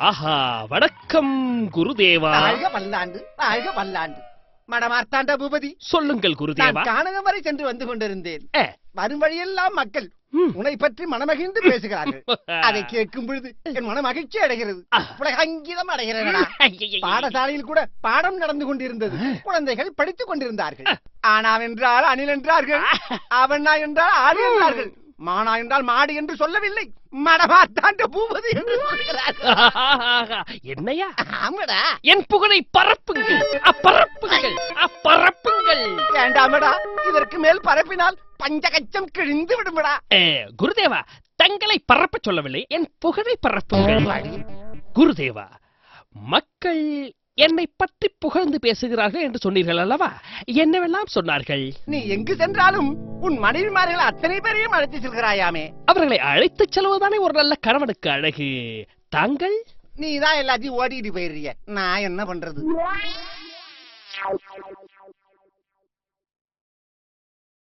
ஆஹா, வணக்கம் குருதேவா. வாழ்க பல்லாண்டு, வாழ்க பல்லாண்டு. மடமார்த்தாண்ட பூபதி, சொல்லுங்கள் குருதேவா. நான் கானகம் வரை சென்று வந்து கொண்டிருந்தேன். வரும் வழியெல்லாம் மக்கள் உன்னை பற்றி மனமகிழ்ந்து பேசுகிறார்கள். அதை கேட்கும் பொழுது என் மன மகிழ்ச்சி அடைகிறது, புலகங்கிதம் அடைகிறேன். பாடசாலையில் கூட பாடம் நடந்து கொண்டிருந்தது. குழந்தைகள் படித்துக் கொண்டிருந்தார்கள். ஆனாம் என்றால் அணில் என்றார்கள், அவனா என்றால் ஆடு என்றார்கள், மானா என்றால் மாடு என்று சொல்லவில்லை, மடமாத்தாண்ட பூபதி என்று சொல்கிறார்கள். என்னையா? ஆமாடா, என் புகழை பரப்புங்கள், அப்பரப்புங்கள், அப்பரப்புங்கள். வேண்டாமடா, இதற்கு மேல் பரப்பினால் பஞ்சகச்சம் கிழிந்து விடுமடா. குருதேவா, தங்களை பரப்ப சொல்லவில்லை, என் புகழை பரப்புங்கள். குருதேவா, மக்கள் என்னை பற்றி புகழ்ந்து பேசுகிறார்கள் என்று சொன்னீர்கள் அல்லவா? என்னவெல்லாம் சொன்னார்கள்? நீ எங்கு சென்றாலும் உன் மனைவிமார்கள் அத்தனை பேரையும் அழைத்து செல்கிறாயாமே. அவர்களை அழைத்துச் செல்வதுதானே ஒரு நல்ல கணவனுக்கு அழகு. தாங்கள்? நீதான் எல்லாத்தையும் ஓடிட்டு போயிடுறிய, நான் என்ன பண்றது?